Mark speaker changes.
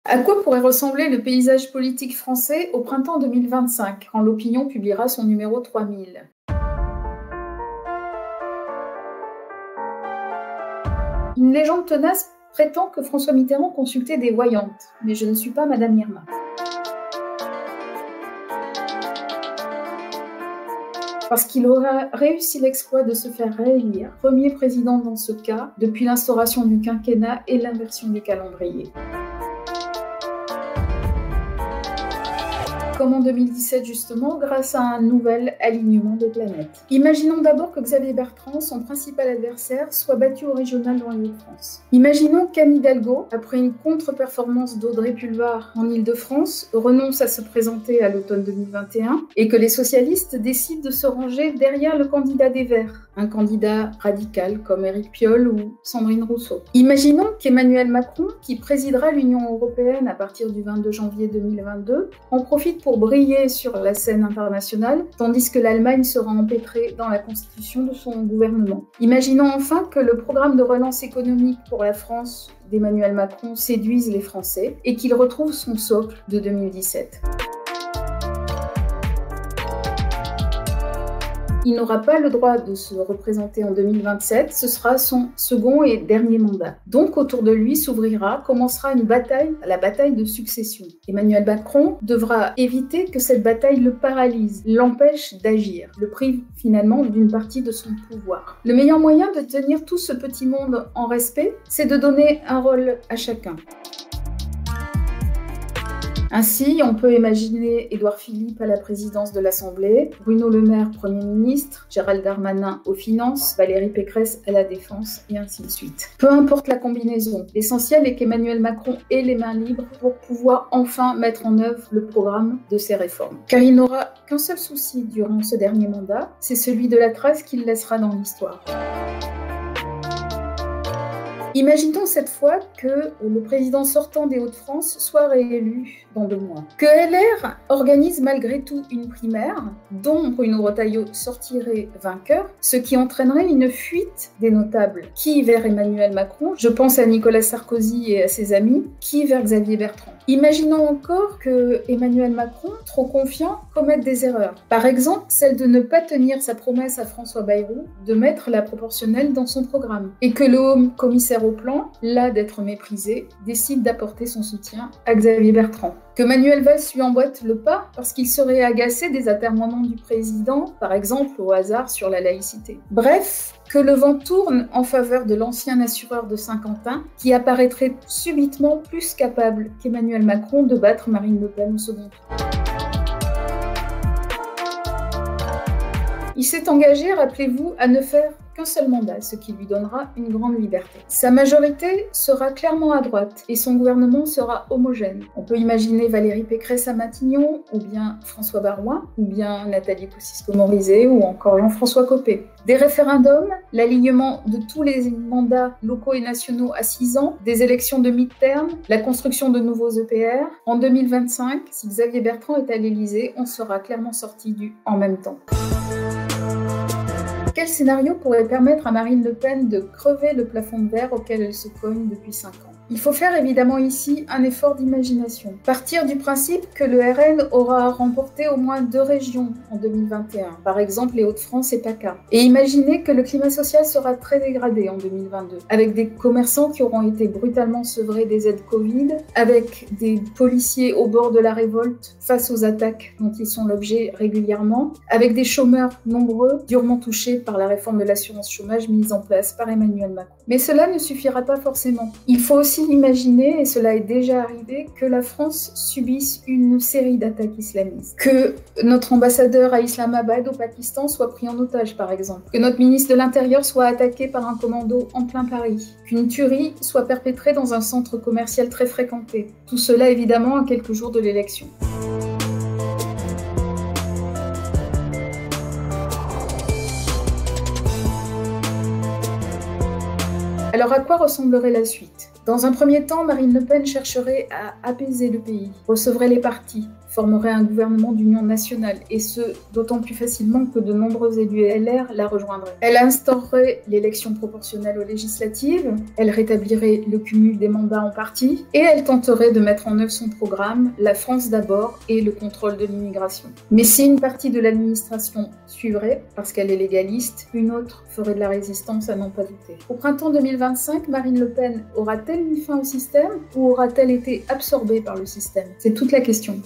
Speaker 1: À quoi pourrait ressembler le paysage politique français au printemps 2025, quand l'Opinion publiera son numéro 3000? Une légende tenace prétend que François Mitterrand consultait des voyantes, mais je ne suis pas Madame Irma. Parce qu'il aura réussi l'exploit de se faire réélire, premier président dans ce cas, depuis l'instauration du quinquennat et l'inversion du calendrier. Comme en 2017 justement, grâce à un nouvel alignement des planètes. Imaginons d'abord que Xavier Bertrand, son principal adversaire, soit battu au régional dans les Hauts-de-France. Imaginons qu'Anne Hidalgo, après une contre-performance d'Audrey Pulvar en Île-de-France, renonce à se présenter à l'automne 2021 et que les socialistes décident de se ranger derrière le candidat des Verts, un candidat radical comme Éric Piolle ou Sandrine Rousseau. Imaginons qu'Emmanuel Macron, qui présidera l'Union européenne à partir du 22 janvier 2022, en profite pour briller sur la scène internationale, tandis que l'Allemagne sera empêtrée dans la constitution de son gouvernement. Imaginons enfin que le programme de relance économique pour la France d'Emmanuel Macron séduise les Français et qu'il retrouve son socle de 2017. Il n'aura pas le droit de se représenter en 2027, ce sera son second et dernier mandat. Donc autour de lui commencera une bataille, la bataille de succession. Emmanuel Macron devra éviter que cette bataille le paralyse, l'empêche d'agir, le prive finalement d'une partie de son pouvoir. Le meilleur moyen de tenir tout ce petit monde en respect, c'est de donner un rôle à chacun. Ainsi, on peut imaginer Édouard Philippe à la présidence de l'Assemblée, Bruno Le Maire Premier ministre, Gérald Darmanin aux finances, Valérie Pécresse à la défense, et ainsi de suite. Peu importe la combinaison, l'essentiel est qu'Emmanuel Macron ait les mains libres pour pouvoir enfin mettre en œuvre le programme de ses réformes. Car il n'aura qu'un seul souci durant ce dernier mandat, c'est celui de la trace qu'il laissera dans l'histoire. Imaginons cette fois que le président sortant des Hauts-de-France soit réélu dans 2 mois. Que LR organise malgré tout une primaire dont Bruno Retailleau sortirait vainqueur, ce qui entraînerait une fuite des notables. Qui vers Emmanuel Macron? Je pense à Nicolas Sarkozy et à ses amis. Qui vers Xavier Bertrand? Imaginons encore que Emmanuel Macron, trop confiant, commette des erreurs. Par exemple, celle de ne pas tenir sa promesse à François Bayrou de mettre la proportionnelle dans son programme. Et que le haut commissaire au plan, là d'être méprisé, décide d'apporter son soutien à Xavier Bertrand. Que Manuel Valls lui emboîte le pas parce qu'il serait agacé des atermoiements du président, par exemple au hasard sur la laïcité. Bref, que le vent tourne en faveur de l'ancien assureur de Saint-Quentin qui apparaîtrait subitement plus capable qu'Emmanuel Macron de battre Marine Le Pen au second tour. Il s'est engagé, rappelez-vous, à ne faire qu'un seul mandat, ce qui lui donnera une grande liberté. Sa majorité sera clairement à droite et son gouvernement sera homogène. On peut imaginer Valérie Pécresse à Matignon, ou bien François Baroin, ou bien Nathalie Kosciusko-Morizet, ou encore Jean-François Copé. Des référendums, l'alignement de tous les mandats locaux et nationaux à 6 ans, des élections de mi-terme, la construction de nouveaux EPR. En 2025, si Xavier Bertrand est à l'Élysée, on sera clairement sorti du « en même temps ». Quel scénario pourrait permettre à Marine Le Pen de crever le plafond de verre auquel elle se cogne depuis 5 ans? Il faut faire évidemment ici un effort d'imagination. Partir du principe que le RN aura remporté au moins 2 régions en 2021, par exemple les Hauts-de-France et PACA. Et imaginer que le climat social sera très dégradé en 2022, avec des commerçants qui auront été brutalement sevrés des aides Covid, avec des policiers au bord de la révolte face aux attaques dont ils sont l'objet régulièrement, avec des chômeurs nombreux, durement touchés par la réforme de l'assurance chômage mise en place par Emmanuel Macron. Mais cela ne suffira pas forcément. Il faut aussi imaginer, et cela est déjà arrivé, que la France subisse une série d'attaques islamistes. Que notre ambassadeur à Islamabad, au Pakistan, soit pris en otage, par exemple. Que notre ministre de l'Intérieur soit attaqué par un commando en plein Paris. Qu'une tuerie soit perpétrée dans un centre commercial très fréquenté. Tout cela, évidemment, à quelques jours de l'élection. Alors à quoi ressemblerait la suite? Dans un premier temps, Marine Le Pen chercherait à apaiser le pays, recevrait les partis, formerait un gouvernement d'union nationale, et ce, d'autant plus facilement que de nombreux élus LR la rejoindraient. Elle instaurerait l'élection proportionnelle aux législatives, elle rétablirait le cumul des mandats en partie, et elle tenterait de mettre en œuvre son programme « La France d'abord » et le contrôle de l'immigration. Mais si une partie de l'administration suivrait, parce qu'elle est légaliste, une autre ferait de la résistance à n'en pas douter. Au printemps 2025, Marine Le Pen aura-t-elle mis fin au système ou aura-t-elle été absorbée par le système? C'est toute la question.